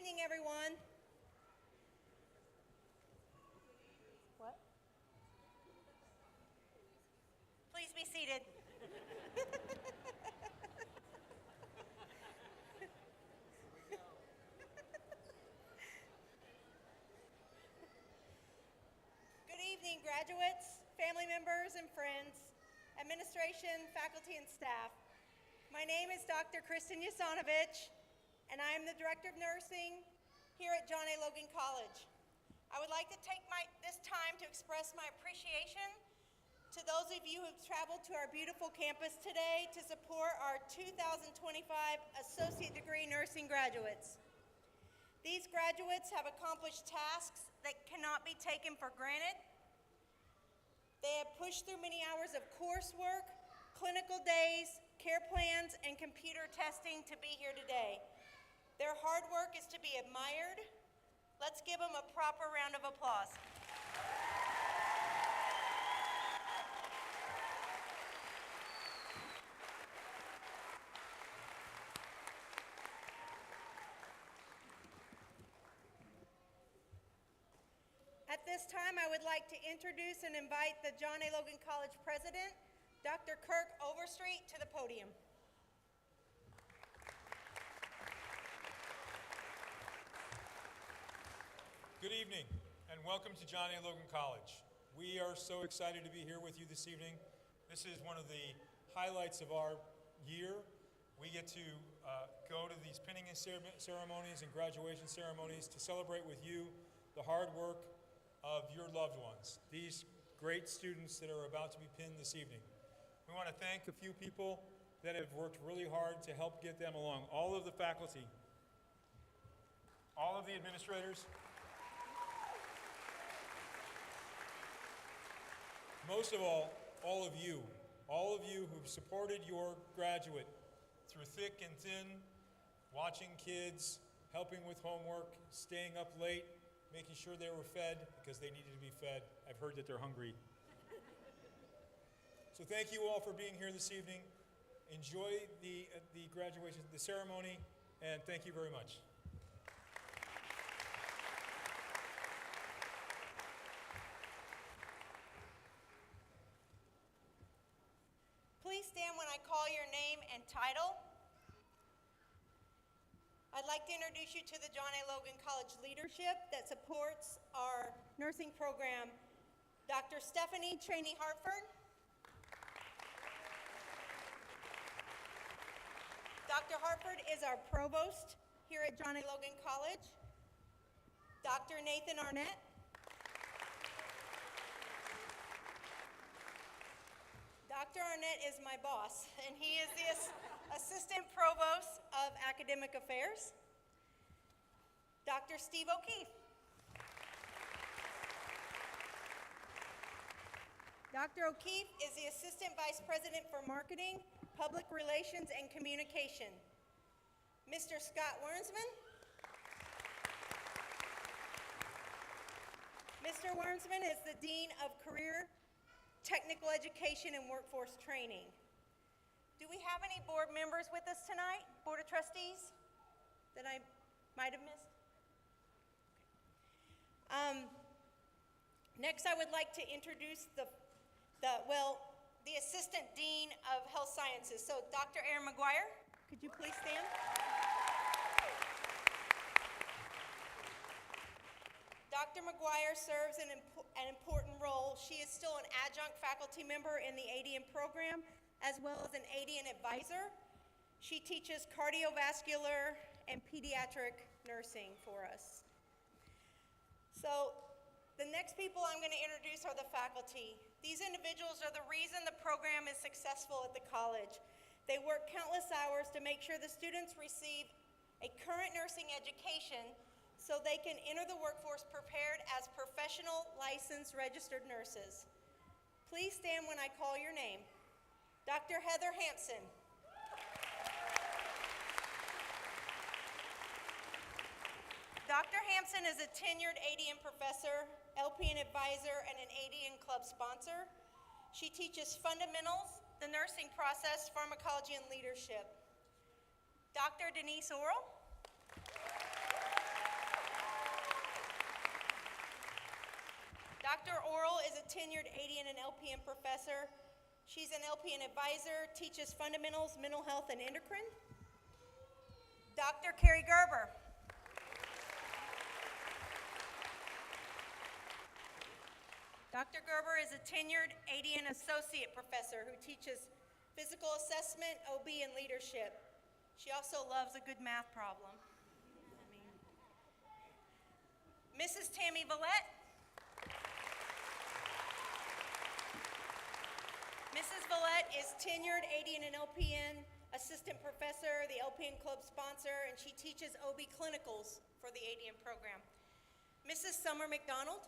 evening, everyone. What? Please be seated. Good evening, graduates, family members, and friends, administration, faculty, and staff. My name is Dr. Kristen Yasanovich, and I am the Director of Nursing here at John A. Logan College. I would like to take this time to express my appreciation to those of you who have traveled to our beautiful campus today to support our 2025 Associate Degree Nursing graduates. These graduates have accomplished tasks that cannot be taken for granted. They have pushed through many hours of coursework, clinical days, care plans, and computer testing to be here today. Their hard work is to be admired. Let's give them a proper round of applause. At this time, I would like to introduce and invite the John A. Logan College President, Dr. Kirk Overstreet, to the podium. Good evening, and welcome to John A. Logan College. We are so excited to be here with you this evening. This is one of the highlights of our year. We get to go to these pinning ceremonies and graduation ceremonies to celebrate with you the hard work of your loved ones, these great students that are about to be pinned this evening. We want to thank a few people that have worked really hard to help get them along. All of the faculty, all of the administrators, most of all of you who've supported your graduate through thick and thin, watching kids, helping with homework, staying up late, making sure they were fed because they needed to be fed. I've heard that they're hungry. So thank you all for being here this evening. Enjoy the graduation, the ceremony, and thank you very much. Please stand when I call your name and title. I'd like to introduce you to the John A. Logan College leadership that supports our nursing program. Dr. Stephanie Trainee Hartford. Dr. Hartford is our provost here at John A. Logan College. Dr. Nathan Arnett. Dr. Arnett is my boss, and he is the Assistant Provost of Academic Affairs. Dr. Steve O'Keefe. Dr. O'Keefe is the Assistant Vice President for Marketing, Public Relations, and Communication. Mr. Scott Wernsman. Mr. Wernsman is the Dean of Career, Technical Education, and Workforce Training. Do we have any board members with us tonight? Board of Trustees that I might have missed? Okay. Next, I would like to introduce the Assistant Dean of Health Sciences. So, Dr. Aaron McGuire, could you please stand? Dr. McGuire serves an important role. She is still an adjunct faculty member in the ADN program, as well as an ADN advisor. She teaches cardiovascular and pediatric nursing for us. So the next people I'm going to introduce are the faculty. These individuals are the reason the program is successful at the college. They work countless hours to make sure the students receive a current nursing education so they can enter the workforce prepared as professional, licensed, registered nurses. Please stand when I call your name. Dr. Heather Hampson. Dr. Hampson is a tenured ADN professor, LPN advisor, and an ADN club sponsor. She teaches fundamentals, the nursing process, pharmacology, and leadership. Dr. Denise Orrell. Dr. Oral is a tenured ADN and LPN professor. She's an LPN advisor, teaches fundamentals, mental health, and endocrine. Dr. Carrie Gerber. Dr. Gerber is a tenured ADN associate professor who teaches physical assessment, OB, and leadership. She also loves a good math problem. Mrs. Tammy Vallette. Mrs. Vallette is tenured ADN and LPN assistant professor, the LPN club sponsor, and she teaches OB clinicals for the ADN program. Mrs. Summer McDonald.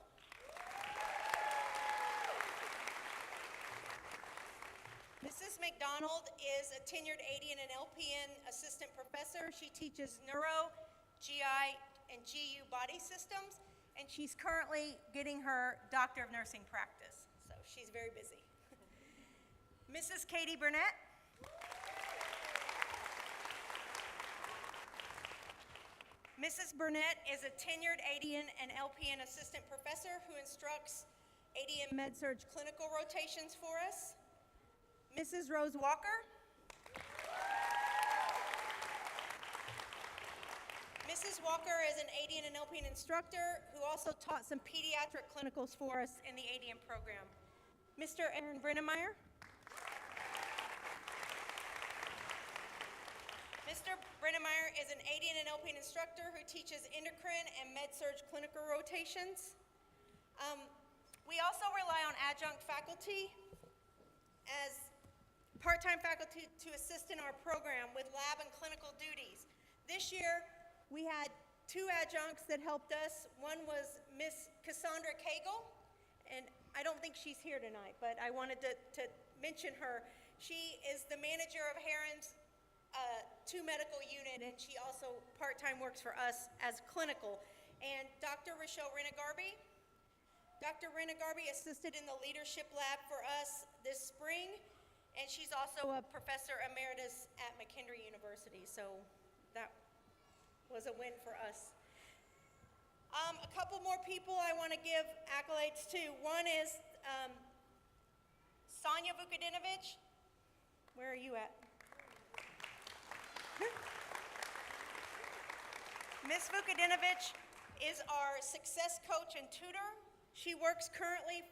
Mrs. McDonald is a tenured ADN and LPN assistant professor. She teaches neuro, GI, and GU body systems, and she's currently getting her Doctor of Nursing practice, so she's very busy. Mrs. Katie Burnett. Mrs. Burnett is a tenured ADN and LPN assistant professor who instructs ADN med-surg clinical rotations for us. Mrs. Rose Walker. Mrs. Walker is an ADN and LPN instructor who also taught some pediatric clinicals for us in the ADN program. Mr. Aaron Brennemeyer. Mr. Brennemeyer is an ADN and LPN instructor who teaches endocrine and med-surg clinical rotations. We also rely on adjunct faculty as part-time faculty to assist in our program with lab and clinical duties. This year, we had 2 adjuncts that helped us. One was Miss Cassandra Cagle, and I don't think she's here tonight, but I wanted to mention her. She is the manager of Heron's 2 medical unit, and she also part-time works for us as clinical. And Dr. Rochelle Renegarby. Dr. Renegarby assisted in the leadership lab for us this spring, and she's also a professor emeritus at McKendree University, so that was a win for us. A couple more people I want to give accolades to. One is Sonia Vukadinovich. Where are you at? Ms. Vukadinovich is our success coach and tutor. She works currently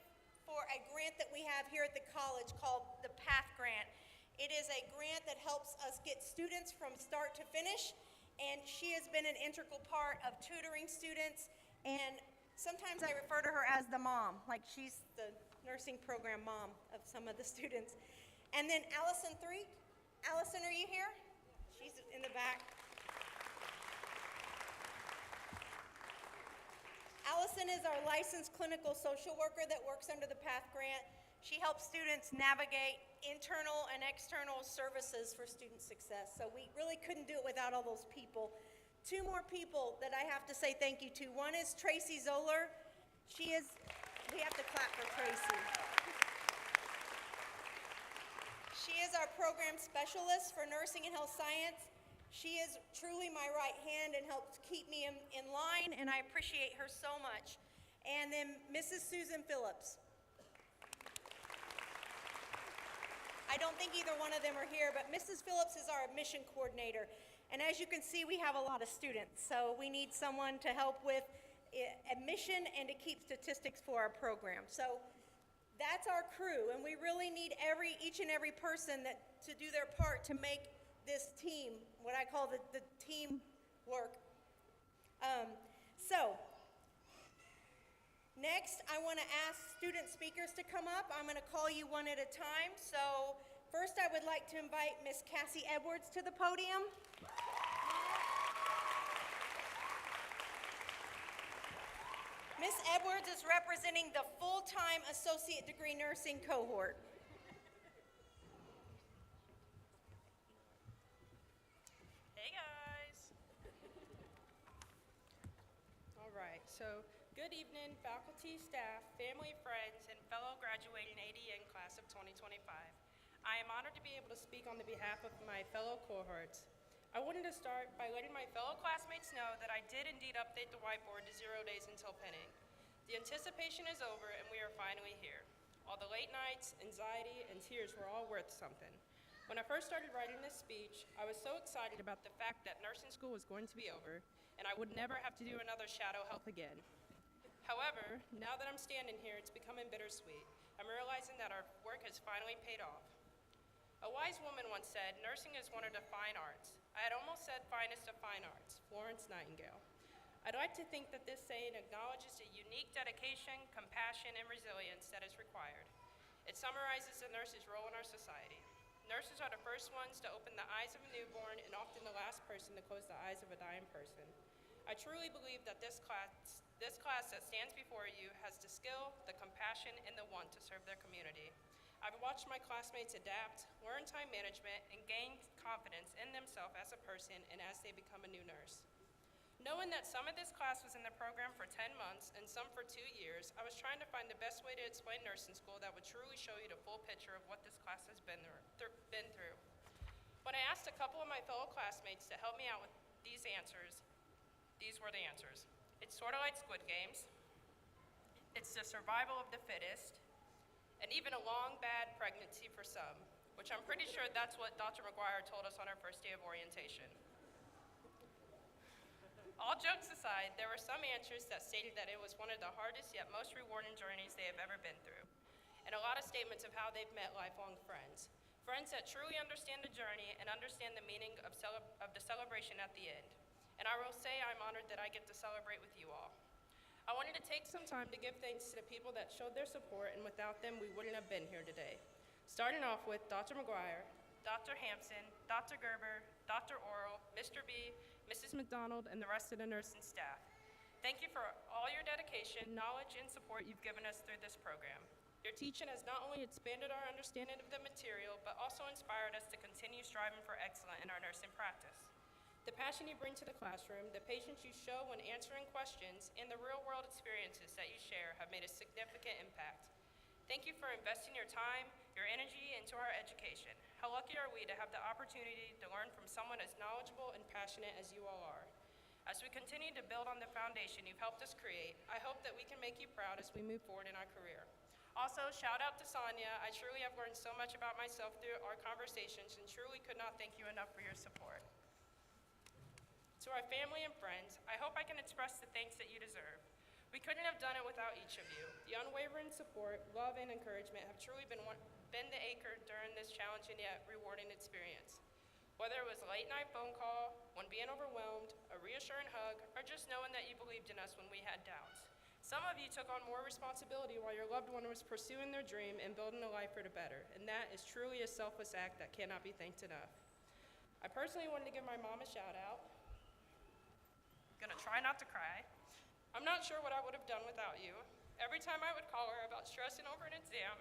for a grant that we have here at the college called the PATH Grant. It is a grant that helps us get students from start to finish, and she has been an integral part of tutoring students, and sometimes I refer to her as the mom, like she's the nursing program mom of some of the students. And then Allison Threet. Allison, are you here? She's in the back. Allison is our licensed clinical social worker that works under the PATH Grant. She helps students navigate internal and external services for student success. So we really couldn't do it without all those people. 2 more people that I have to say thank you to. One is Tracy Zoller. We have to clap for Tracy. She is our program specialist for nursing and health science. She is truly my right hand and helps keep me in line, and I appreciate her so much. And then Mrs. Susan Phillips. I don't think either one of them are here, but Mrs. Phillips is our admission coordinator. And as you can see, we have a lot of students, so we need someone to help with admission and to keep statistics for our program. So that's our crew, and we really need each and every person to do their part to make this team, what I call the team work. So next, I want to ask student speakers to come up. I'm going to call you one at a time. So first, I would like to invite Miss Cassie Edwards to the podium. Miss Edwards is representing the full-time associate degree nursing cohort. Hey guys. All right, so good evening, faculty, staff, family, friends, and fellow graduating ADN class of 2025. I am honored to be able to speak on the behalf of my fellow cohorts. I wanted to start by letting my fellow classmates know that I did indeed update the whiteboard to 0 days until pinning. The anticipation is over and we are finally here. All the late nights, anxiety, and tears were all worth something. When I first started writing this speech, I was so excited about the fact that nursing school was going to be over and I would never have to do another shadow health again. However, now that I'm standing here, it's becoming bittersweet. I'm realizing that our work has finally paid off. A wise woman once said, nursing is one of the fine arts. I had almost said finest of fine arts, Florence Nightingale. I'd like to think that this saying acknowledges the unique dedication, compassion, and resilience that is required. It summarizes the nurse's role in our society. Nurses are the first ones to open the eyes of a newborn and often the last person to close the eyes of a dying person. I truly believe that this class that stands before you has the skill, the compassion, and the want to serve their community. I've watched my classmates adapt, learn time management, and gain confidence in themselves as a person and as they become a new nurse. Knowing that some of this class was in the program for 10 months and some for 2 years, I was trying to find the best way to explain nursing school that would truly show you the full picture of what this class has been through. When I asked a couple of my fellow classmates to help me out with these answers, these were the answers. It's sort of like Squid Games. It's the survival of the fittest, and even a long, bad pregnancy for some, which I'm pretty sure that's what Dr. McGuire told us on our first day of orientation. All jokes aside, there were some answers that stated that it was one of the hardest yet most rewarding journeys they have ever been through, and a lot of statements of how they've met lifelong friends. Friends that truly understand the journey and understand the meaning of the celebration at the end. And I will say I'm honored that I get to celebrate with you all. I wanted to take some time to give thanks to the people that showed their support, and without them, we wouldn't have been here today. Starting off with Dr. McGuire, Dr. Hampson, Dr. Gerber, Dr. Orrell, Mr. B, Mrs. McDonald, and the rest of the nursing staff. Thank you for all your dedication, knowledge, and support you've given us through this program. Your teaching has not only expanded our understanding of the material, but also inspired us to continue striving for excellence in our nursing practice. The passion you bring to the classroom, the patience you show when answering questions, and the real-world experiences that you share have made a significant impact. Thank you for investing your time, your energy into our education. How lucky are we to have the opportunity to learn from someone as knowledgeable and passionate as you all are. As we continue to build on the foundation you've helped us create, I hope that we can make you proud as we move forward in our career. Also, shout out to Sonia. I truly have learned so much about myself through our conversations and truly could not thank you enough for your support. To our family and friends, I hope I can express the thanks that you deserve. We couldn't have done it without each of you. The unwavering support, love, and encouragement have truly been the anchor during this challenging yet rewarding experience. Whether it was a late night phone call, when being overwhelmed, a reassuring hug, or just knowing that you believed in us when we had doubts. Some of you took on more responsibility while your loved one was pursuing their dream and building a life for the better, and that is truly a selfless act that cannot be thanked enough. I personally wanted to give my mom a shout out. I'm gonna try not to cry. I'm not sure what I would have done without you. Every time I would call her about stressing over an exam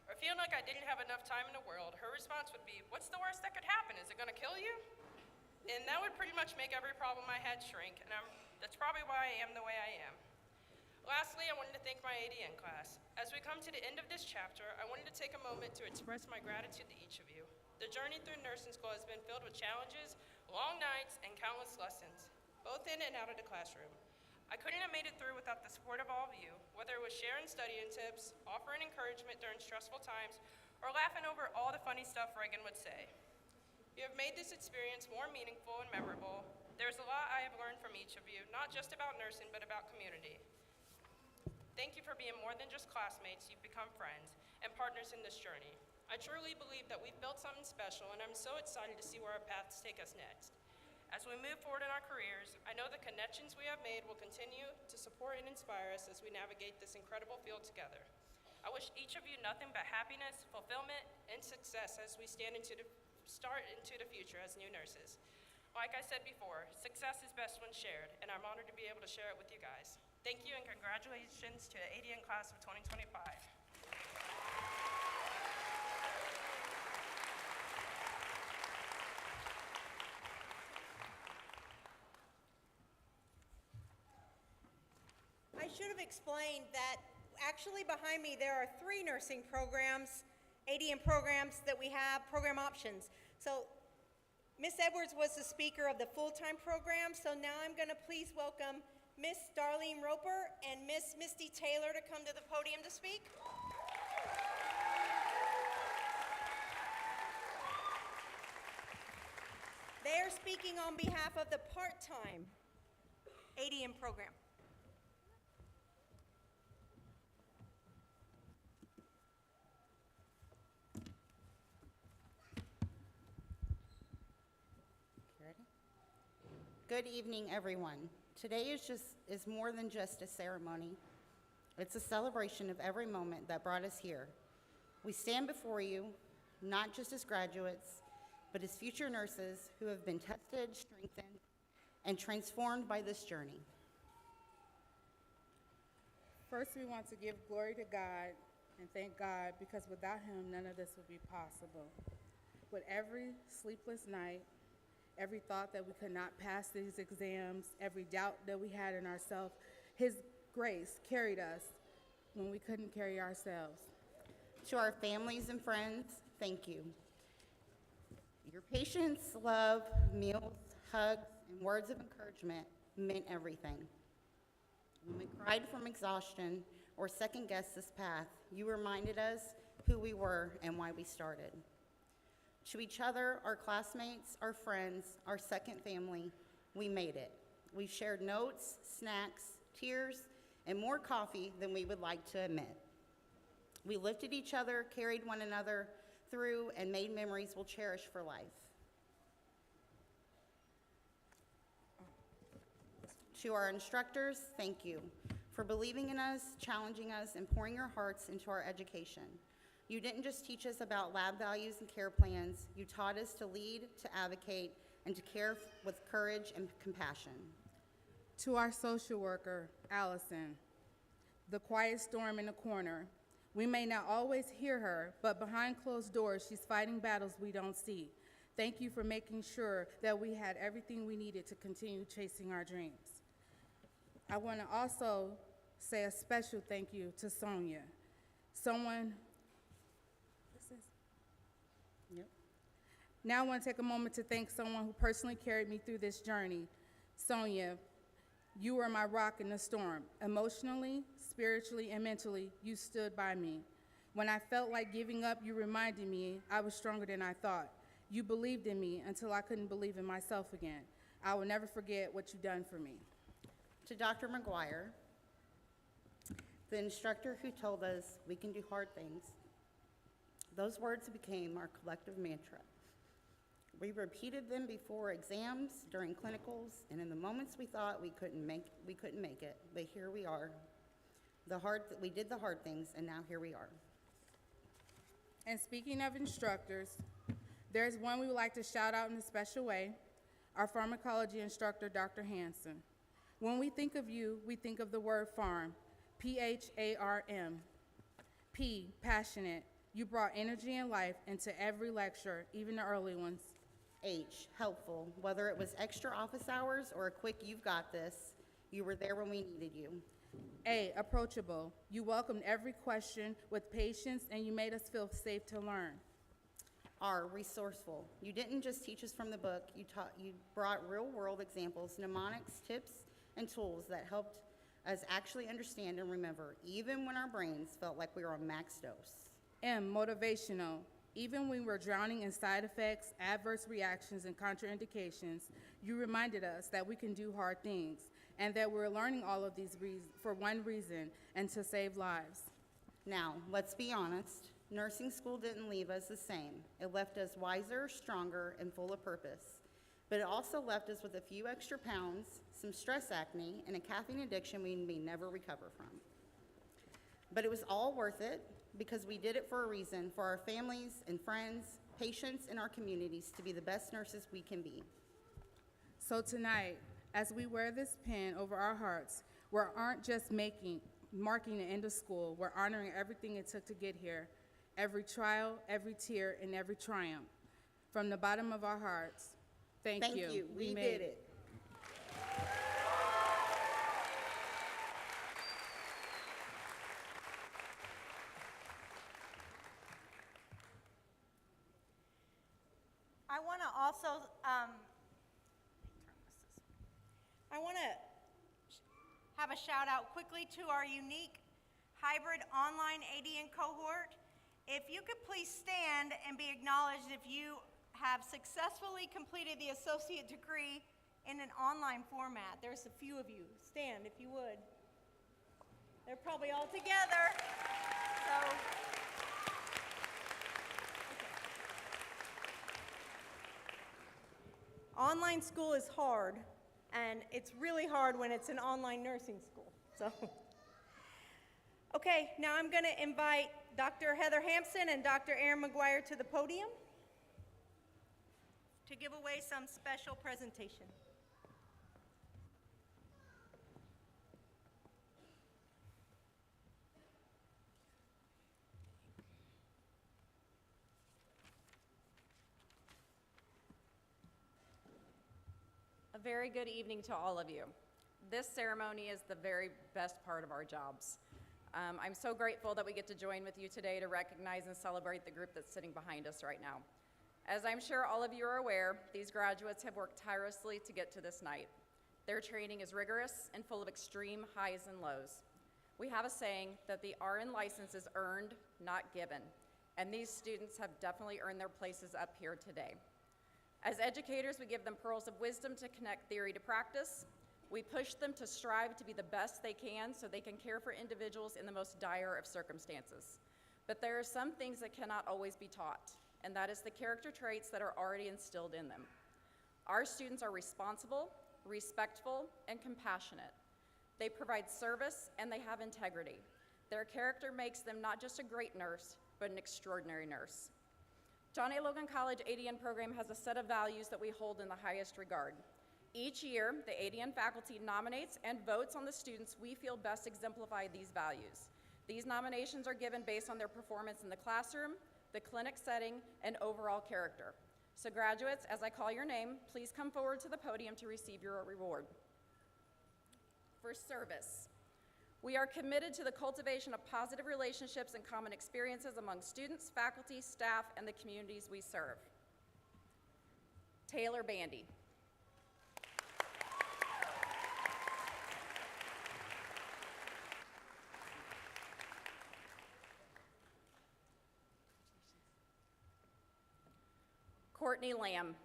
or feeling like I didn't have enough time in the world, her response would be, "What's the worst that could happen? Is it gonna kill you?" And that would pretty much make every problem I had shrink, and that's probably why I am the way I am. Lastly, I wanted to thank my ADN class. As we come to the end of this chapter, I wanted to take a moment to express my gratitude to each of you. The journey through nursing school has been filled with challenges, long nights, and countless lessons, both in and out of the classroom. I couldn't have made it through without the support of all of you, whether it was sharing studying tips, offering encouragement during stressful times, or laughing over all the funny stuff Reagan would say. You have made this experience more meaningful and memorable. There's a lot I have learned from each of you, not just about nursing, but about community. Thank you for being more than just classmates. You've become friends and partners in this journey. I truly believe that we've built something special, and I'm so excited to see where our paths take us next. As we move forward in our careers, I know the connections we have made will continue to support and inspire us as we navigate this incredible field together. I wish each of you nothing but happiness, fulfillment, and success as we start into the future as new nurses. Like I said before, success is best when shared, and I'm honored to be able to share it with you guys. Thank you and congratulations to the ADN class of 2025. I should have explained that actually behind me there are 3 nursing programs, ADN programs that we have, program options. So Ms. Edwards was the speaker of the full-time program, so now I'm going to please welcome Miss Darlene Roper and Miss Misty Taylor to come to the podium to speak. They are speaking on behalf of the part-time ADN program. Good evening, everyone. Today is more than just a ceremony. It's a celebration of every moment that brought us here. We stand before you, not just as graduates, but as future nurses who have been tested, strengthened, and transformed by this journey. First, we want to give glory to God and thank God, because without him, none of this would be possible. With every sleepless night, every thought that we could not pass these exams, every doubt that we had in ourselves, his grace carried us when we couldn't carry ourselves. To our families and friends, thank you. Your patience, love, meals, hugs, and words of encouragement meant everything. When we cried from exhaustion or second-guessed this path, you reminded us who we were and why we started. To each other, our classmates, our friends, our second family, we made it. We shared notes, snacks, tears, and more coffee than we would like to admit. We lifted each other, carried one another through, and made memories we'll cherish for life. To our instructors, thank you for believing in us, challenging us, and pouring your hearts into our education. You didn't just teach us about lab values and care plans. You taught us to lead, to advocate, and to care with courage and compassion. To our social worker, Allison, the quiet storm in the corner. We may not always hear her, but behind closed doors, she's fighting battles we don't see. Thank you for making sure that we had everything we needed to continue chasing our dreams. I want to also say a special thank you to Sonia, Now I want to take a moment to thank someone who personally carried me through this journey. Sonia, you were my rock in the storm. Emotionally, spiritually, and mentally, you stood by me. When I felt like giving up, you reminded me I was stronger than I thought. You believed in me until I couldn't believe in myself again. I will never forget what you've done for me. To Dr. McGuire, the instructor who told us we can do hard things, those words became our collective mantra. We repeated them before exams, during clinicals, and in the moments we thought we couldn't make it. But here we are. We did the hard things, and now here we are. And speaking of instructors, there's one we would like to shout out in a special way, our pharmacology instructor, Dr. Hansen. When we think of you, we think of the word farm, P-H-A-R-M. P, passionate. You brought energy and life into every lecture, even the early ones. H, helpful. Whether it was extra office hours or a quick "you've got this," you were there when we needed you. A, approachable. You welcomed every question with patience, and you made us feel safe to learn. R, resourceful. You didn't just teach us from the book. You brought real-world examples, mnemonics, tips, and tools that helped us actually understand and remember, even when our brains felt like we were on max dose. M, motivational. Even when we were drowning in side effects, adverse reactions, and contraindications, you reminded us that we can do hard things and that we're learning all of these for one reason, and to save lives. Now, let's be honest. Nursing school didn't leave us the same. It left us wiser, stronger, and full of purpose. But it also left us with a few extra pounds, some stress acne, and a caffeine addiction we may never recover from. But it was all worth it, because we did it for a reason, for our families and friends, patients, and our communities to be the best nurses we can be. So tonight, as we wear this pin over our hearts, we aren't just marking the end of school, we're honoring everything it took to get here, every trial, every tear, and every triumph. From the bottom of our hearts, thank you. Thank you. We made did it. I want to have a shout out quickly to our unique hybrid online ADN cohort. If you could please stand and be acknowledged if you have successfully completed the associate degree in an online format. There's a few of you. Stand if you would. They're probably all together. So, online school is hard, and it's really hard when it's an online nursing school. So, okay, now I'm going to invite Dr. Heather Hampson and Dr. Erin McGuire to the podium to give away some special presentation. A very good evening to all of you. This ceremony is the very best part of our jobs. I'm so grateful that we get to join with you today to recognize and celebrate the group that's sitting behind us right now. As I'm sure all of you are aware, these graduates have worked tirelessly to get to this night. Their training is rigorous and full of extreme highs and lows. We have a saying that the RN license is earned, not given, and these students have definitely earned their places up here today. As educators, we give them pearls of wisdom to connect theory to practice. We push them to strive to be the best they can so they can care for individuals in the most dire of circumstances. But there are some things that cannot always be taught, and that is the character traits that are already instilled in them. Our students are responsible, respectful, and compassionate. They provide service, and they have integrity. Their character makes them not just a great nurse, but an extraordinary nurse. John A. Logan College ADN program has a set of values that we hold in the highest regard. Each year, the ADN faculty nominates and votes on the students we feel best exemplify these values. These nominations are given based on their performance in the classroom, the clinic setting, and overall character. So graduates, as I call your name, please come forward to the podium to receive your reward. For service, we are committed to the cultivation of positive relationships and common experiences among students, faculty, staff, and the communities we serve. Taylor Bandy. Courtney Lamb.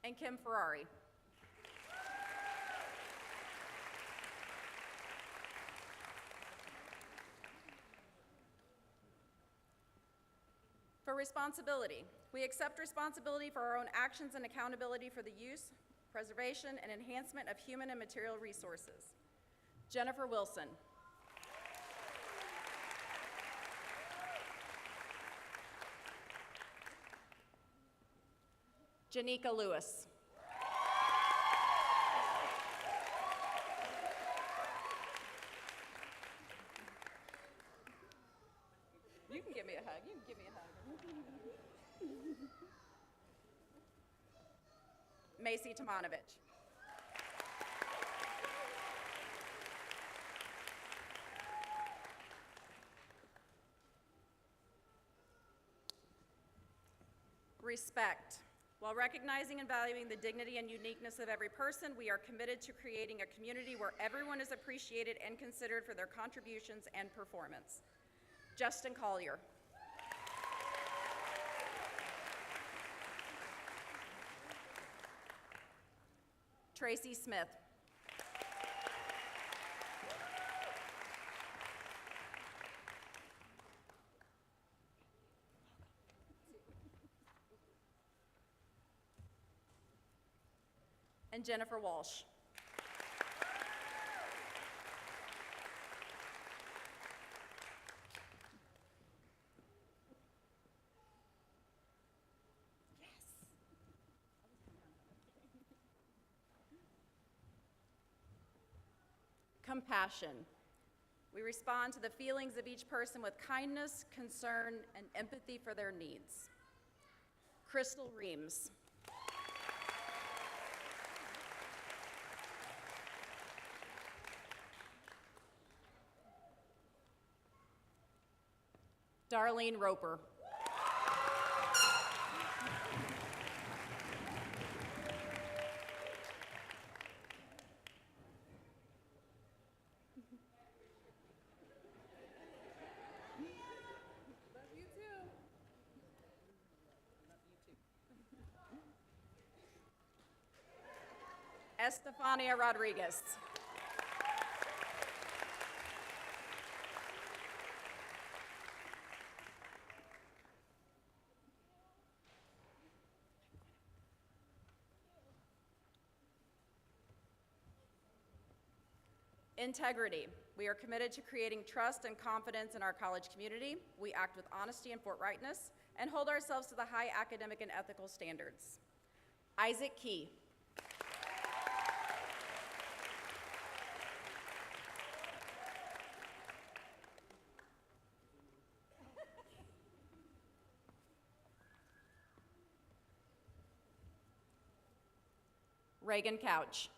And Kim Ferrari. For responsibility, we accept responsibility for our own actions and accountability for the use, preservation, and enhancement of human and material resources. Jennifer Wilson. Janika Lewis. You can give me a hug. You can give me a hug. Macy Tomanovich. Respect. While recognizing and valuing the dignity and uniqueness of every person, we are committed to creating a community where everyone is appreciated and considered for their contributions and performance. Justin Collier. Tracy Smith. And Jennifer Walsh. Compassion. We respond to the feelings of each person with kindness, concern, and empathy for their needs. Crystal Reams. Darlene Roper. Estefania Rodriguez. Integrity. We are committed to creating trust and confidence in our college community. We act with honesty and forthrightness and hold ourselves to the high academic and ethical standards. Isaac Key. Reagan Couch.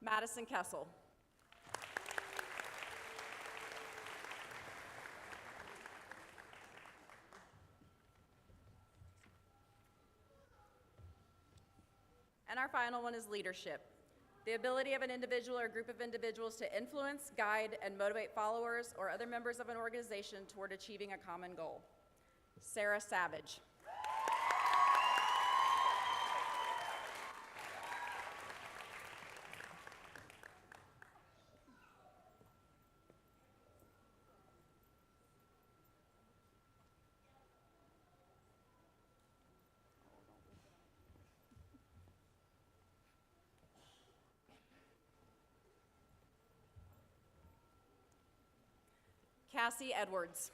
Madison Kessel. And our final one is leadership. The ability of an individual or group of individuals to influence, guide, and motivate followers or other members of an organization toward achieving a common goal. Sarah Savage. Cassie Edwards.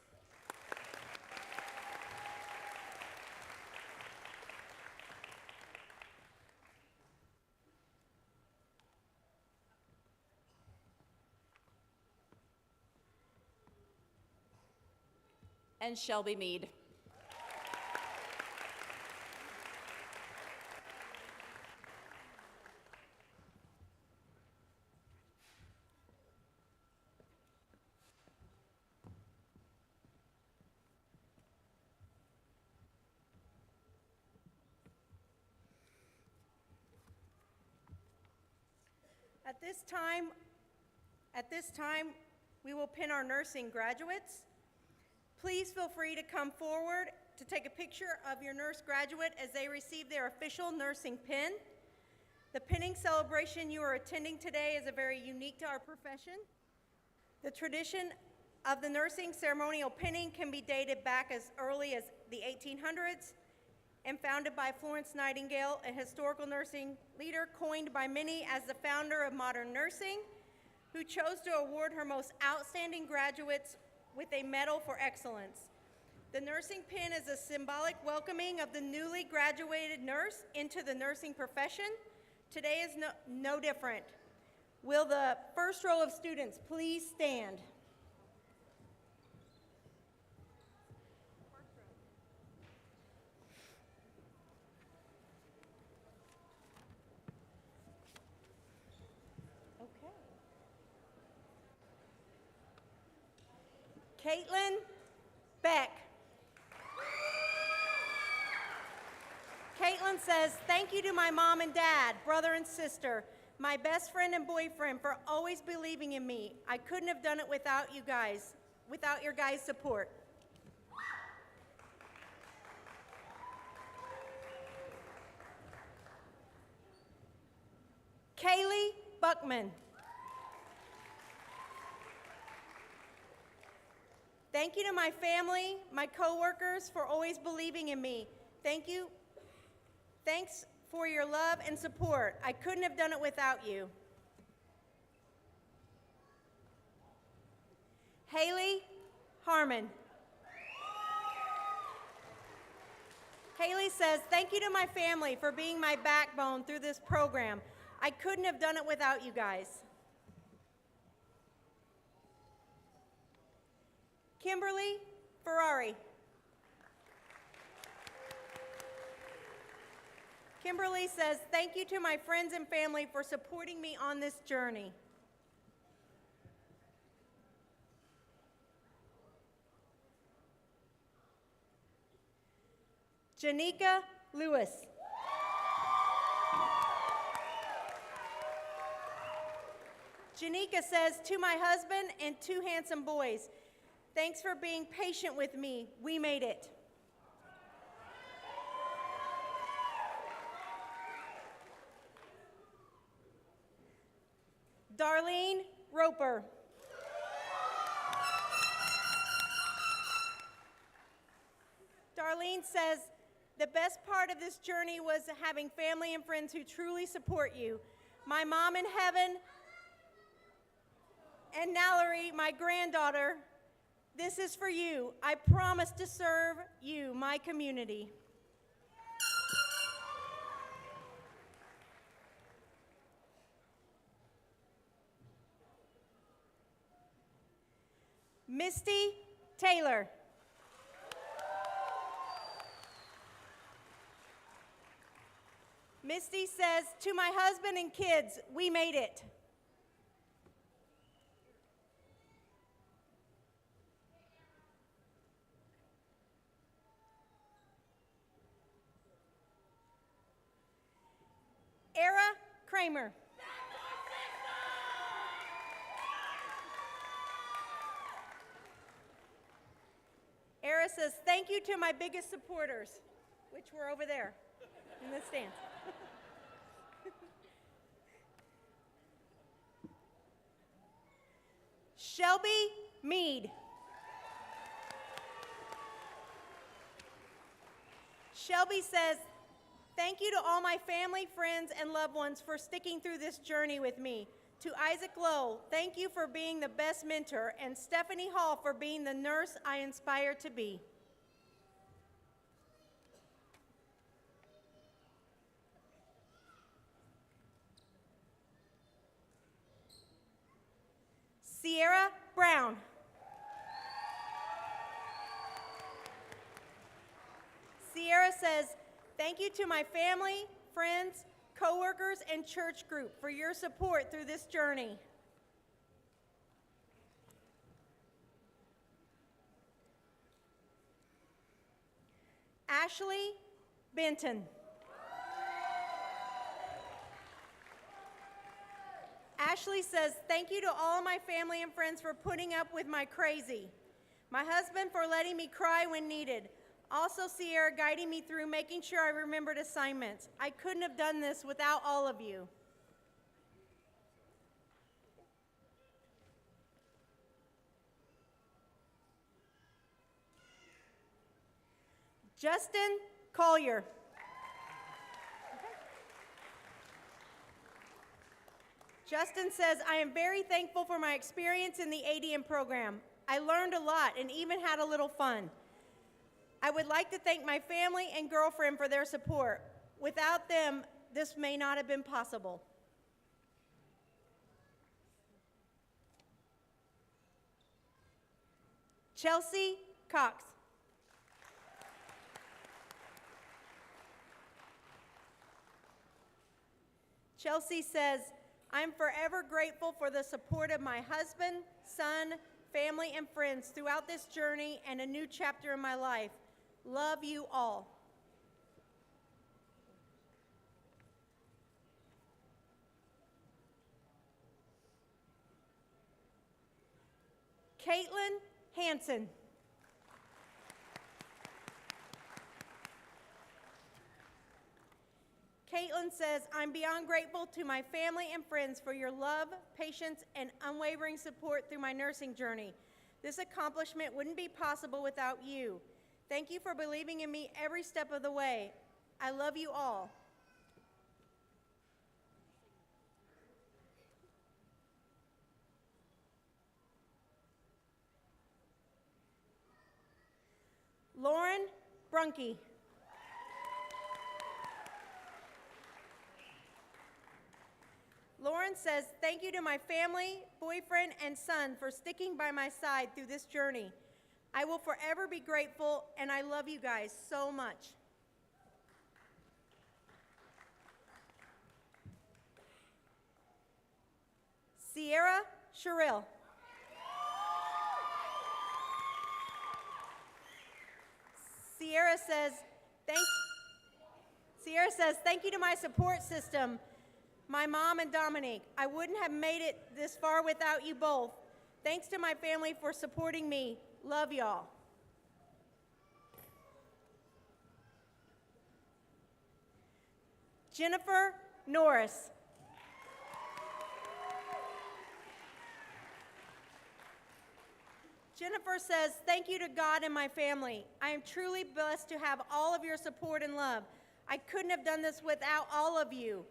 And Shelby Mead. At this time, we will pin our nursing graduates. Please feel free to come forward to take a picture of your nurse graduate as they receive their official nursing pin. The pinning celebration you are attending today is very unique to our profession. The tradition of the nursing ceremonial pinning can be dated back as early as the 1800s and founded by Florence Nightingale, a historical nursing leader coined by many as the founder of modern nursing, who chose to award her most outstanding graduates with a medal for excellence. The nursing pin is a symbolic welcoming of the newly graduated nurse into the nursing profession. Today is no different. Will the first row of students please stand? Caitlin Beck. Caitlin says, thank you to my mom and dad, brother and sister, my best friend and boyfriend for always believing in me. I couldn't have done it without you guys, without your guys' support. Kaylee Buckman. Thank you to my family, my coworkers for always believing in me. Thank you. Thanks for your love and support. I couldn't have done it without you. Haley Harmon. Haley says, thank you to my family for being my backbone through this program. I couldn't have done it without you guys. Kimberly Ferrari. Kimberly says, thank you to my friends and family for supporting me on this journey. Janika Lewis. Janika says, to my husband and two handsome boys, thanks for being patient with me. We made it. Darlene Roper. Darlene says, the best part of this journey was having family and friends who truly support you. My mom in heaven and Nallery, my granddaughter, this is for you. I promise to serve you, my community. Misty Taylor. Misty says, to my husband and kids, we made it. Era Kramer. Era says, thank you to my biggest supporters, which were over there in the stands. Shelby Mead. Shelby says, thank you to all my family, friends, and loved ones for sticking through this journey with me. To Isaac Lowe, thank you for being the best mentor, and Stephanie Hall for being the nurse I aspire to be. Sierra Brown. Sierra says, thank you to my family, friends, coworkers, and church group for your support through this journey. Ashley Benton. Ashley says, thank you to all my family and friends for putting up with my crazy. My husband for letting me cry when needed. Also, Sierra guiding me through making sure I remembered assignments. I couldn't have done this without all of you. Justin Collier. Justin says, I am very thankful for my experience in the ADN program. I learned a lot and even had a little fun. I would like to thank my family and girlfriend for their support. Without them, this may not have been possible. Chelsea Cox. Chelsea says, I'm forever grateful for the support of my husband, son, family, and friends throughout this journey and a new chapter in my life. Love you all. Caitlin Hansen. Caitlin says, I'm beyond grateful to my family and friends for your love, patience, and unwavering support through my nursing journey. This accomplishment wouldn't be possible without you. Thank you for believing in me every step of the way. I love you all. Lauren Brunke. Lauren says, thank you to my family, boyfriend, and son for sticking by my side through this journey. I will forever be grateful, and I love you guys so much. Sherrill. Sierra says, thank you to my support system, my mom and Dominique. I wouldn't have made it this far without you both. Thanks to my family for supporting me. Love y'all. Jennifer Norris. Jennifer says, thank you to God and my family. I am truly blessed to have all of your support and love. I couldn't have done this without all of you.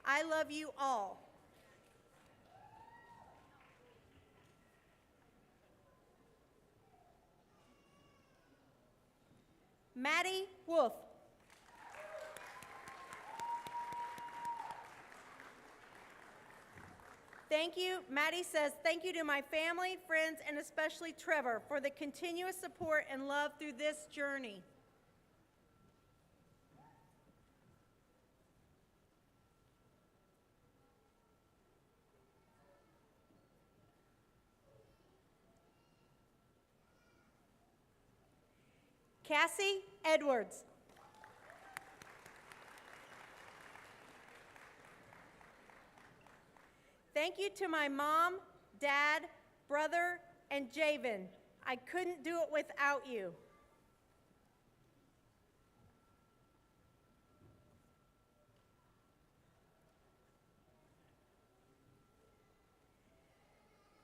I love you all. Maddie Wolf. Thank you. Maddie says, thank you to my family, friends, and especially Trevor for the continuous support and love through this journey. Cassie Edwards. Thank you to my mom, dad, brother, and Javen. I couldn't do it without you.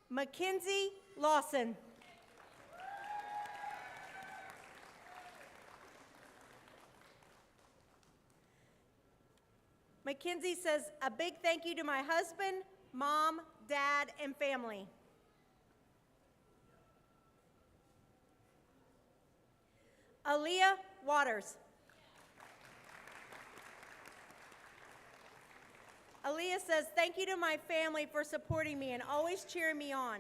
Mackenzie Lawson. Mackenzie says, a big thank you to my husband, mom, dad, and family. Aaliyah Waters. Aaliyah says, thank you to my family for supporting me and always cheering me on.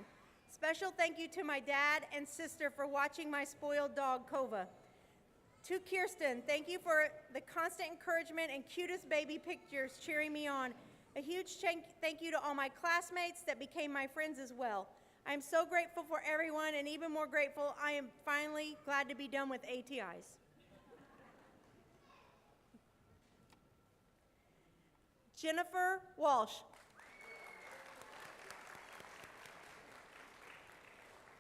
Special thank you to my dad and sister for watching my spoiled dog, Kova. To Kirsten, thank you for the constant encouragement and cutest baby pictures cheering me on. A huge thank you to all my classmates that became my friends as well. I am so grateful for everyone, and even more grateful, I am finally glad to be done with ATIs. Jennifer Walsh.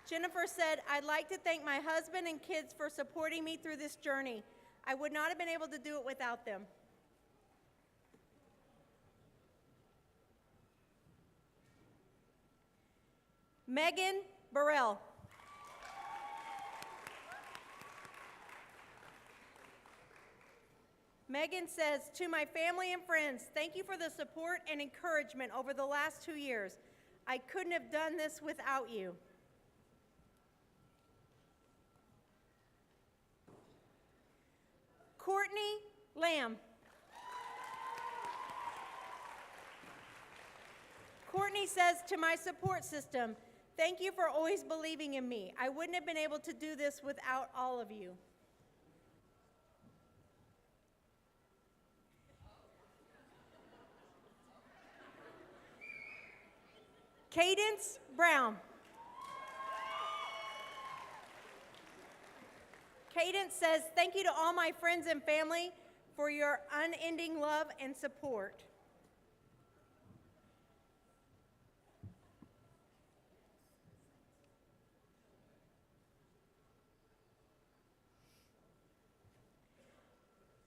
Jennifer said, I'd like to thank my husband and kids for supporting me through this journey. I would not have been able to do it without them. Megan Burrell. Megan says, to my family and friends, thank you for the support and encouragement over the last 2 years. I couldn't have done this without you. Courtney Lamb. Courtney says, to my support system, thank you for always believing in me. I wouldn't have been able to do this without all of you. Cadence Brown. Cadence says, thank you to all my friends and family for your unending love and support.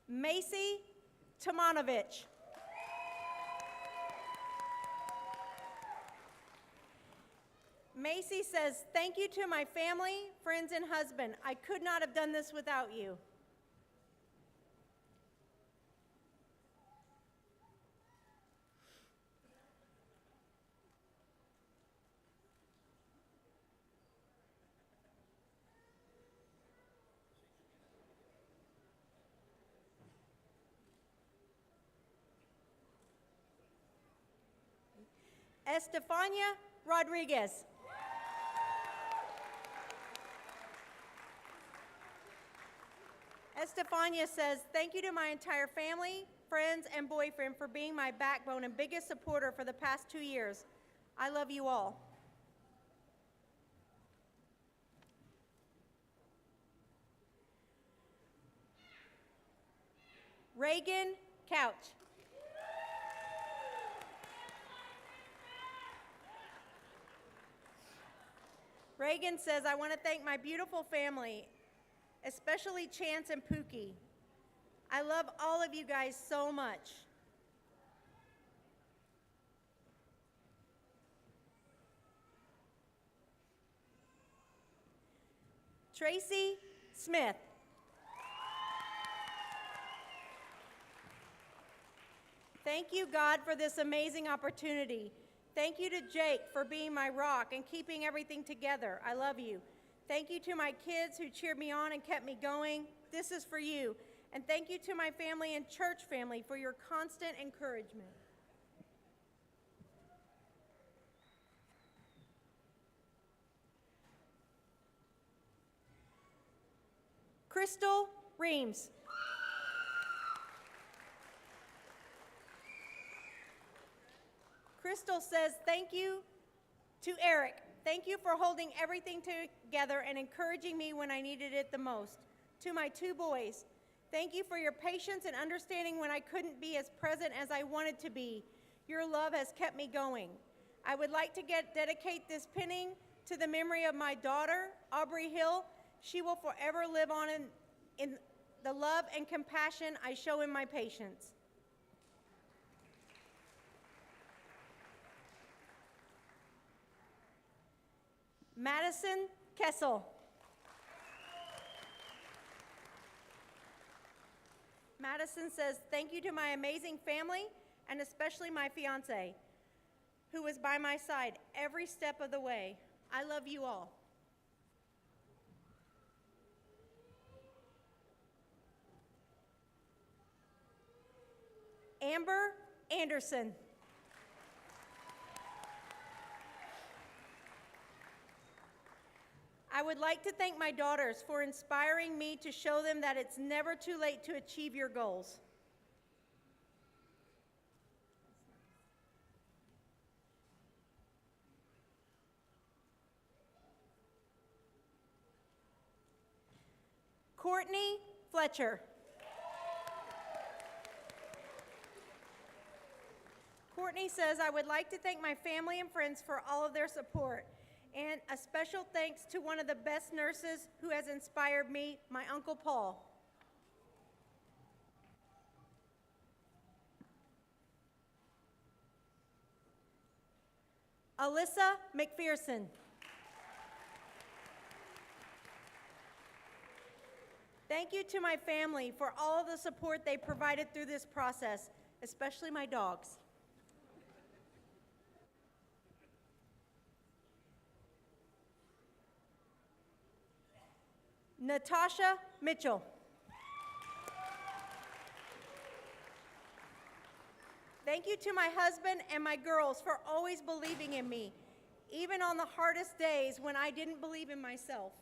Macy Tomanovich. Macy says, thank you to my family, friends, and husband. I could not have done this without you. Estefania Rodriguez. Estefania says, thank you to my entire family, friends, and boyfriend for being my backbone and biggest supporter for the past 2 years. I love you all. Reagan Couch. Reagan says, I want to thank my beautiful family, especially Chance and Pookie. I love all of you guys so much. Tracy Smith. Thank you, God, for this amazing opportunity. Thank you to Jake for being my rock and keeping everything together. I love you. Thank you to my kids who cheered me on and kept me going. This is for you. And thank you to my family and church family for your constant encouragement. Crystal Reams. Crystal says, thank you to Eric. Thank you for holding everything together and encouraging me when I needed it the most. To my 2 boys, thank you for your patience and understanding when I couldn't be as present as I wanted to be. Your love has kept me going. I would like to dedicate this pinning to the memory of my daughter, Aubrey Hill. She will forever live on in the love and compassion I show in my patients. Madison Kessel. Madison says, thank you to my amazing family and especially my fiance, who was by my side every step of the way. I love you all. Amber Anderson. I would like to thank my daughters for inspiring me to show them that it's never too late to achieve your goals. Courtney Fletcher. Courtney says, I would like to thank my family and friends for all of their support, and a special thanks to one of the best nurses who has inspired me, my Uncle Paul. Alyssa McPherson. Thank you to my family for all of the support they provided through this process, especially my dogs. Natasha Mitchell. Thank you to my husband and my girls for always believing in me, even on the hardest days when I didn't believe in myself.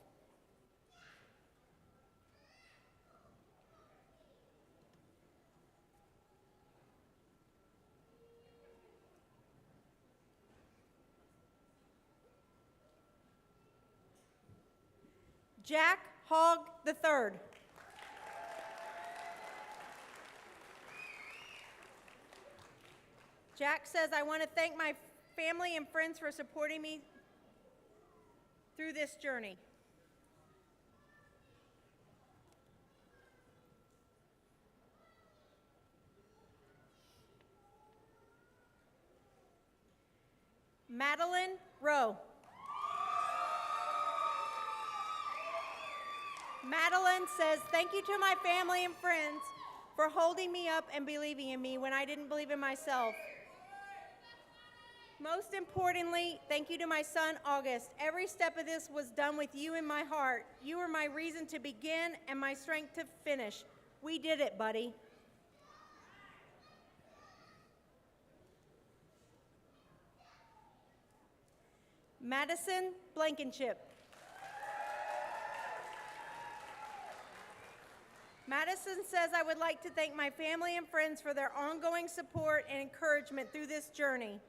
Jack Hogg III. Jack says, I want to thank my family and friends for supporting me through this journey. Madeline Rowe. Madeline says, thank you to my family and friends for holding me up and believing in me when I didn't believe in myself. Most importantly, thank you to my son, August. Every step of this was done with you in my heart. You were my reason to begin and my strength to finish. We did it, buddy. Madison Blankenship. Madison says, I would like to thank my family and friends for their ongoing support and encouragement through this journey.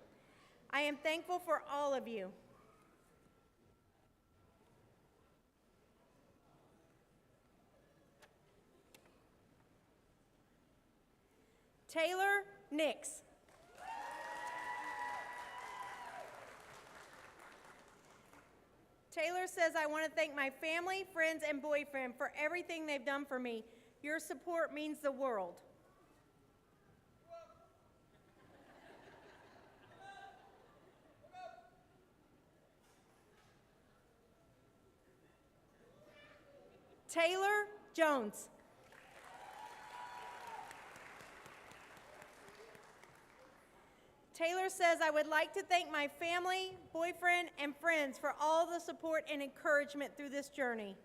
I am thankful for all of you. Taylor Nix. Taylor says, I want to thank my family, friends, and boyfriend for everything they've done for me. Your support means the world. Taylor Jones. Taylor says, I would like to thank my family, boyfriend, and friends for all the support and encouragement through this journey.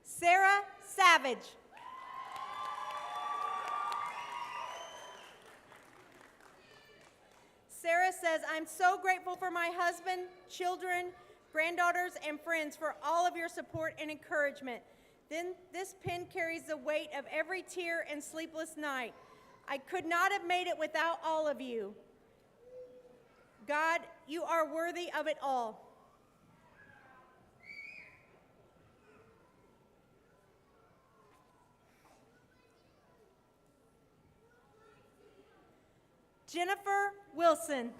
Sarah Savage. Sarah says, I'm so grateful for my husband, children, granddaughters, and friends for all of your support and encouragement. Then this pin carries the weight of every tear and sleepless night. I could not have made it without all of you. God, you are worthy of it all. Jennifer Wilson.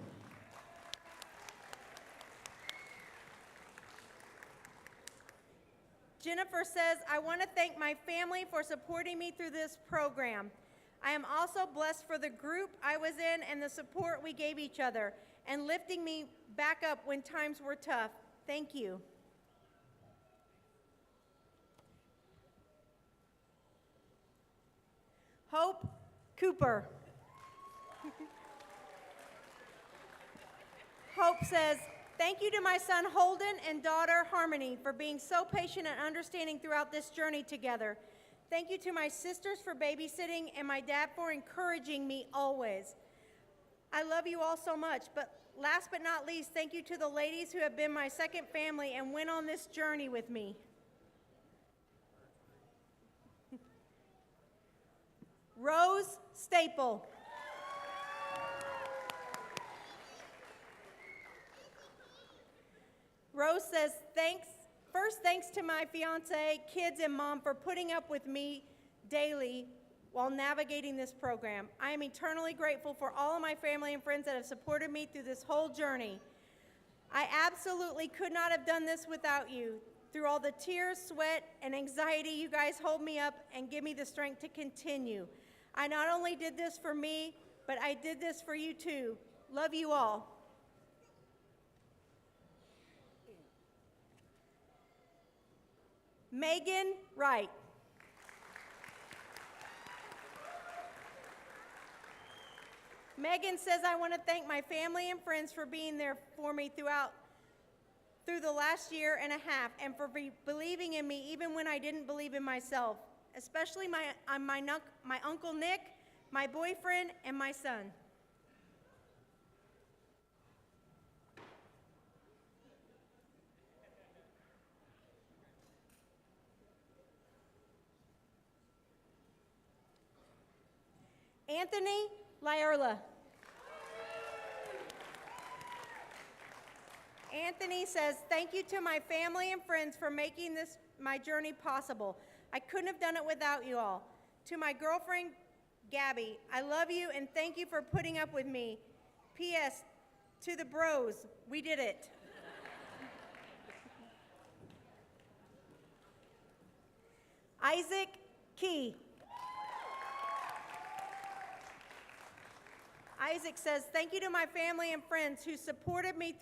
Jennifer says, I want to thank my family for supporting me through this program. I am also blessed for the group I was in and the support we gave each other and lifting me back up when times were tough. Thank you. Hope Cooper. Hope says, thank you to my son Holden and daughter Harmony for being so patient and understanding throughout this journey together. Thank you to my sisters for babysitting and my dad for encouraging me always. I love you all so much, but last but not least, thank you to the ladies who have been my second family and went on this journey with me. Rose Staple. Rose says, thanks to my fiance, kids, and mom for putting up with me daily while navigating this program. I am eternally grateful for all of my family and friends that have supported me through this whole journey. I absolutely could not have done this without you. Through all the tears, sweat, and anxiety, you guys hold me up and give me the strength to continue. I not only did this for me, but I did this for you too. Love you all. Megan Wright. Megan says, I want to thank my family and friends for being there for me through the last year and a half and for believing in me even when I didn't believe in myself, especially my Uncle Nick, my boyfriend, and my son. Anthony Lyerla. Anthony says, thank you to my family and friends for making my journey possible. I couldn't have done it without you all. To my girlfriend, Gabby, I love you and thank you for putting up with me. P.S. To the bros, we did it. Isaac Key. Isaac says, thank you to my family and friends who supported me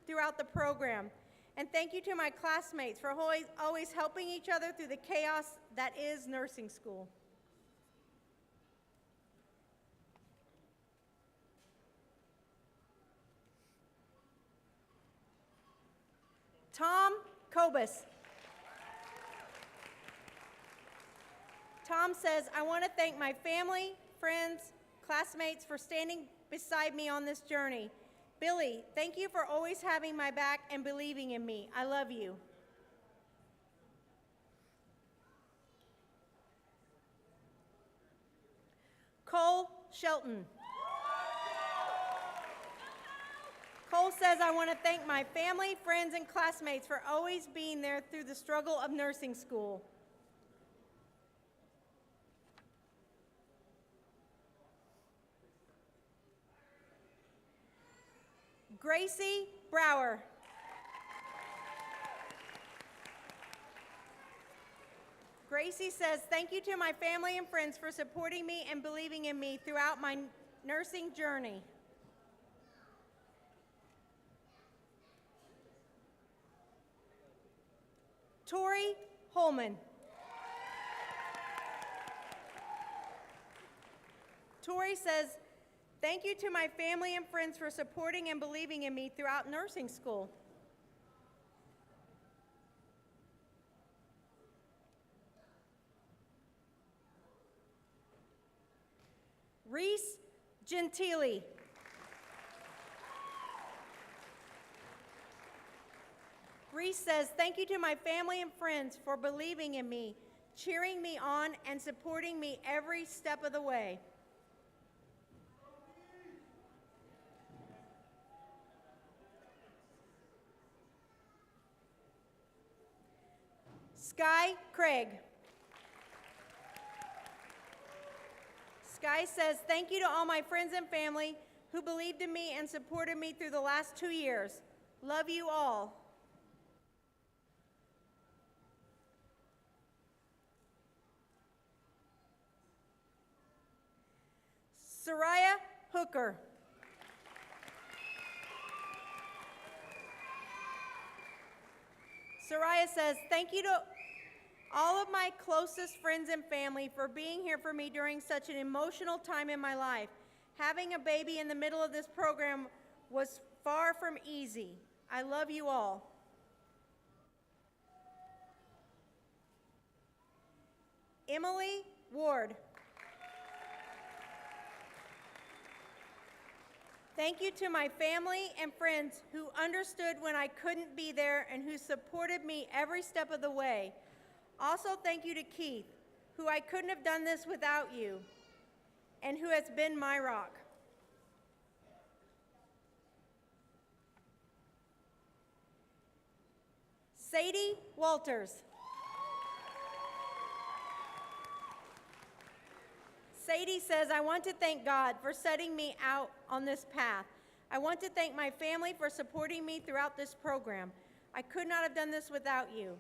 throughout the program. And thank you to my classmates for always helping each other through the chaos that is nursing school. Tom Kobus. Tom says, I want to thank my family, friends, classmates for standing beside me on this journey. Billy, thank you for always having my back and believing in me. I love you. Cole Shelton. Cole says, I want to thank my family, friends, and classmates for always being there through the struggle of nursing school. Gracie Brower. Gracie says, thank you to my family and friends for supporting me and believing in me throughout my nursing journey. Tori Holman. Tori says, thank you to my family and friends for supporting and believing in me throughout nursing school. Reese Gentili. Reese says, thank you to my family and friends for believing in me, cheering me on, and supporting me every step of the way. Sky Craig. Sky says, thank you to all my friends and family who believed in me and supported me through the last 2 years. Love you all. Soraya Hooker. Soraya says, thank you to all of my closest friends and family for being here for me during such an emotional time in my life. Having a baby in the middle of this program was far from easy. I love you all. Emily Ward. Thank you to my family and friends who understood when I couldn't be there and who supported me every step of the way. Also, thank you to Keith, who I couldn't have done this without you, and who has been my rock. Sadie Walters. Sadie says, I want to thank God for setting me out on this path. I want to thank my family for supporting me throughout this program. I could not have done this without you.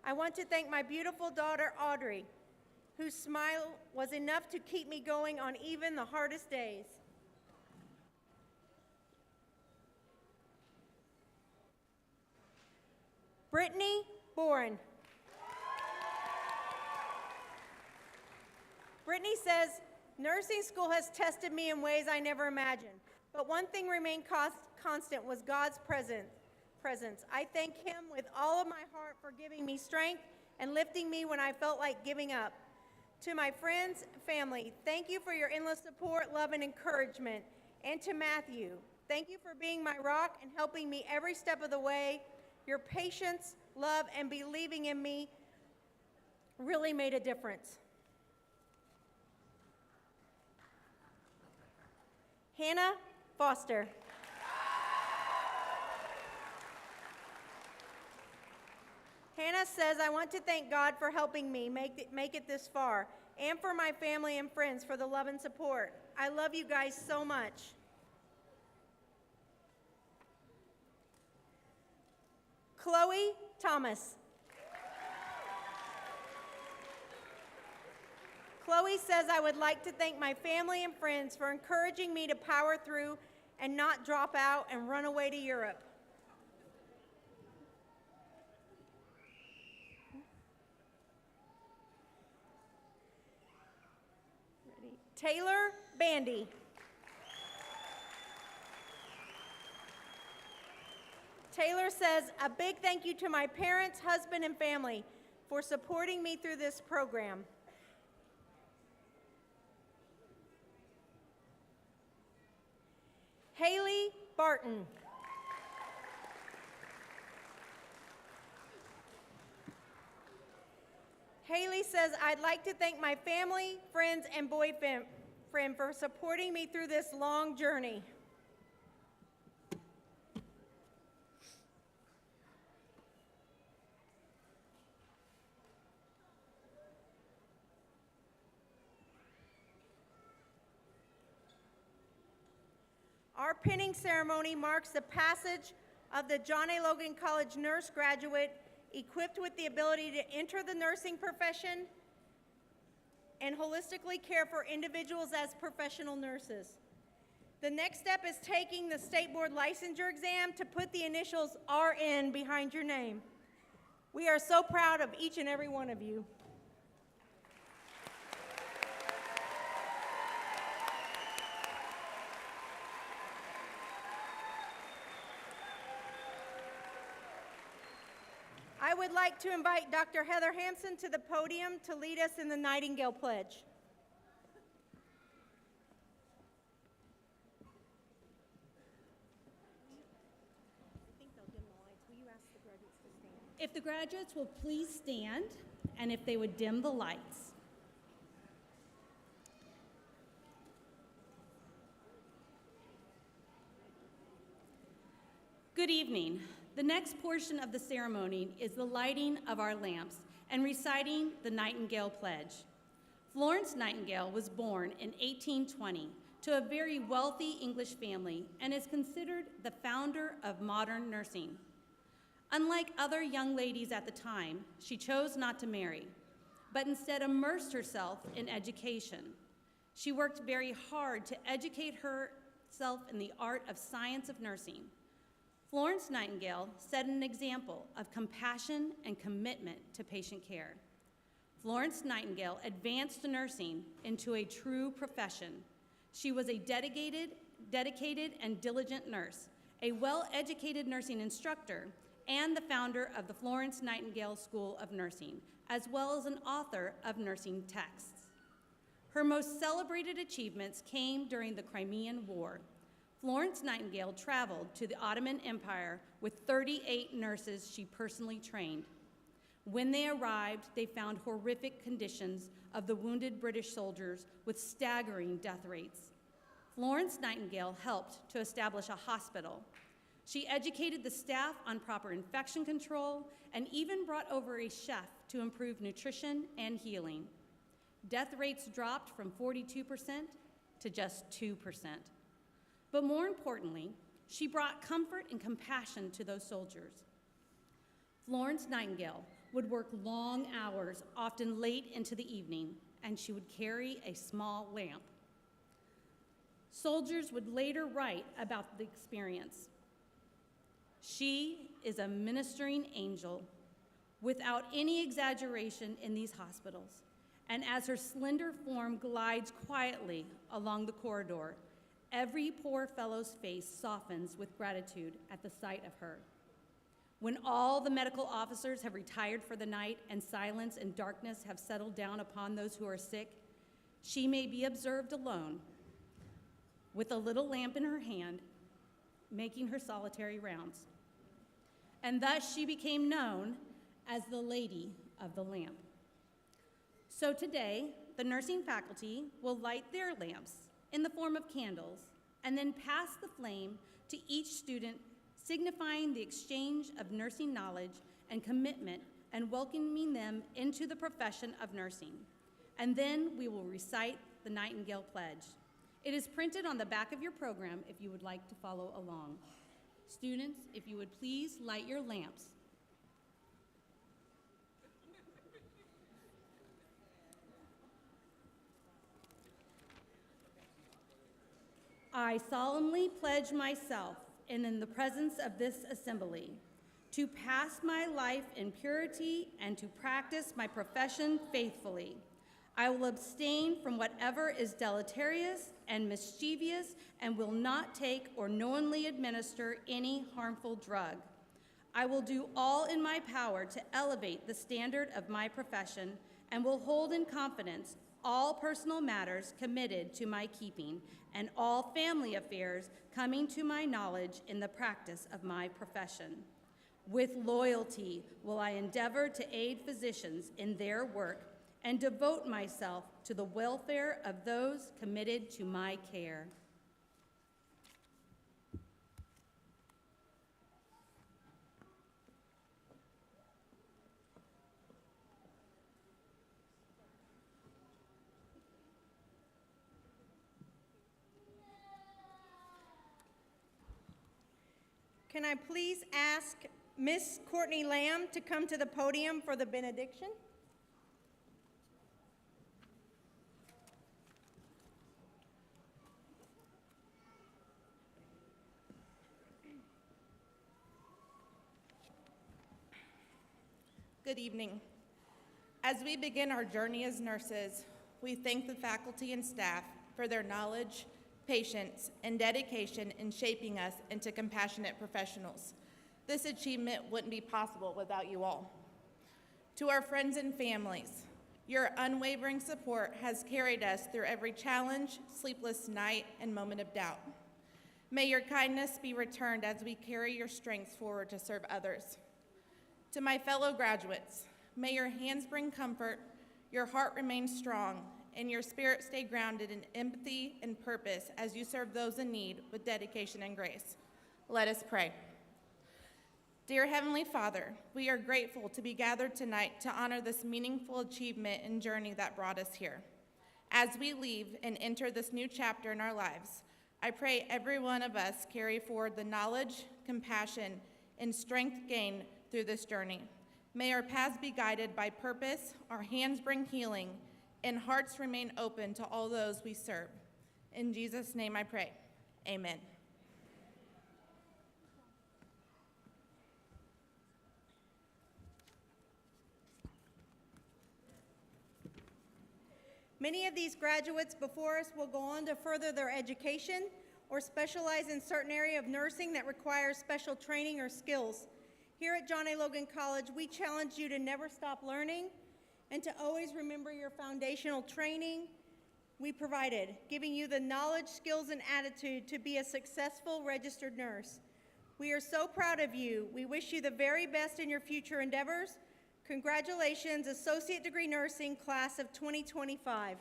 I want to thank my beautiful daughter, Audrey, whose smile was enough to keep me going on even the hardest days. Brittany Boren. Brittany says, nursing school has tested me in ways I never imagined, but one thing remained constant was God's presence. I thank him with all of my heart for giving me strength and lifting me when I felt like giving up. To my friends, family, thank you for your endless support, love, and encouragement. And to Matthew, thank you for being my rock and helping me every step of the way. Your patience, love, and believing in me really made a difference. Hannah Foster. Hannah says, I want to thank God for helping me make it this far, and for my family and friends for the love and support. I love you guys so much. Chloe Thomas. Chloe says, I would like to thank my family and friends for encouraging me to power through and not drop out and run away to Europe. Taylor Bandy. Taylor says, a big thank you to my parents, husband, and family for supporting me through this program. Haley Barton. Haley says, I'd like to thank my family, friends, and boyfriend for supporting me through this long journey. Our pinning ceremony marks the passage of the John A. Logan College nurse graduate equipped with the ability to enter the nursing profession and holistically care for individuals as professional nurses. The next step is taking the State Board licensure exam to put the initials RN behind your name. We are so proud of each and every one of you. I would like to invite Dr. Heather Hampson to the podium to lead us in the Nightingale Pledge. If the graduates will please stand, and if they would dim the lights. Good evening. The next portion of the ceremony is the lighting of our lamps and reciting the Nightingale Pledge. Florence Nightingale was born in 1820 to a very wealthy English family and is considered the founder of modern nursing. Unlike other young ladies at the time, she chose not to marry, but instead immersed herself in education. She worked very hard to educate herself in the art of science of nursing. Florence Nightingale set an example of compassion and commitment to patient care. Florence Nightingale advanced nursing into a true profession. She was a dedicated and diligent nurse, a well-educated nursing instructor, and the founder of the Florence Nightingale School of Nursing, as well as an author of nursing texts. Her most celebrated achievements came during the Crimean War. Florence Nightingale traveled to the Ottoman Empire with 38 nurses she personally trained. When they arrived, they found horrific conditions of the wounded British soldiers with staggering death rates. Florence Nightingale helped to establish a hospital. She educated the staff on proper infection control and even brought over a chef to improve nutrition and healing. Death rates dropped from 42% to just 2%. But more importantly, she brought comfort and compassion to those soldiers. Florence Nightingale would work long hours, often late into the evening, and she would carry a small lamp. Soldiers would later write about the experience. She is a ministering angel without any exaggeration in these hospitals, and as her slender form glides quietly along the corridor, every poor fellow's face softens with gratitude at the sight of her. When all the medical officers have retired for the night and silence and darkness have settled down upon those who are sick, she may be observed alone with a little lamp in her hand, making her solitary rounds. And thus she became known as the Lady of the Lamp. So today, the nursing faculty will light their lamps in the form of candles, and then pass the flame to each student, signifying the exchange of nursing knowledge and commitment and welcoming them into the profession of nursing. And then we will recite the Nightingale Pledge. It is printed on the back of your program if you would like to follow along. Students, if you would please light your lamps. I solemnly pledge myself, and in the presence of this assembly, to pass my life in purity and to practice my profession faithfully. I will abstain from whatever is deleterious and mischievous and will not take or knowingly administer any harmful drug. I will do all in my power to elevate the standard of my profession and will hold in confidence all personal matters committed to my keeping and all family affairs coming to my knowledge in the practice of my profession. With loyalty will I endeavor to aid physicians in their work and devote myself to the welfare of those committed to my care. Can I please ask Miss Courtney Lamb to come to the podium for the benediction? Good evening. As we begin our journey as nurses, we thank the faculty and staff for their knowledge, patience, and dedication in shaping us into compassionate professionals. This achievement wouldn't be possible without you all. To our friends and families, your unwavering support has carried us through every challenge, sleepless night, and moment of doubt. May your kindness be returned as we carry your strengths forward to serve others. To my fellow graduates, may your hands bring comfort, your heart remain strong, and your spirit stay grounded in empathy and purpose as you serve those in need with dedication and grace. Let us pray. Dear Heavenly Father, we are grateful to be gathered tonight to honor this meaningful achievement and journey that brought us here. As we leave and enter this new chapter in our lives, I pray every one of us carry forward the knowledge, compassion, and strength gained through this journey. May our paths be guided by purpose, our hands bring healing, and hearts remain open to all those we serve. In Jesus' name I pray, amen. Many of these graduates before us will go on to further their education or specialize in certain area of nursing that requires special training or skills. Here at John A. Logan College, we challenge you to never stop learning and to always remember your foundational training we provided, giving you the knowledge, skills, and attitude to be a successful registered nurse. We are so proud of you. We wish you the very best in your future endeavors. Congratulations, Associate Degree Nursing Class of 2025.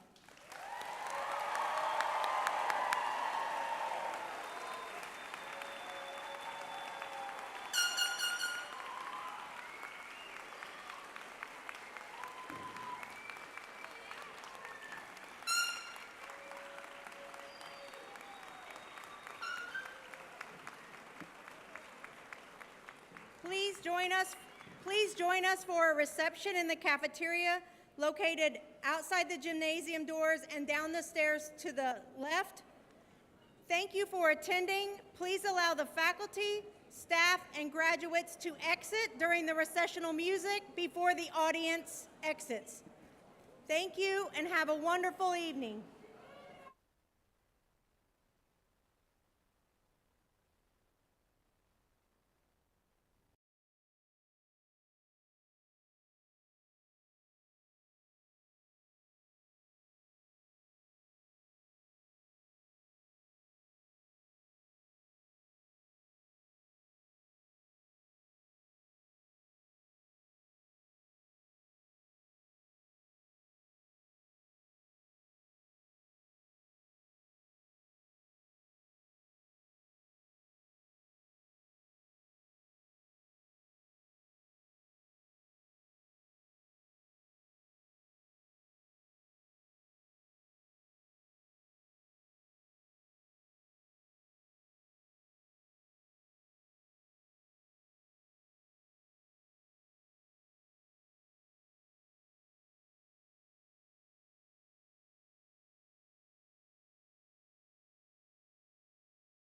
Please join us for a reception in the cafeteria located outside the gymnasium doors and down the stairs to the left. Thank you for attending. Please allow the faculty, staff, and graduates to exit during the recessional music before the audience exits. Thank you and have a wonderful evening.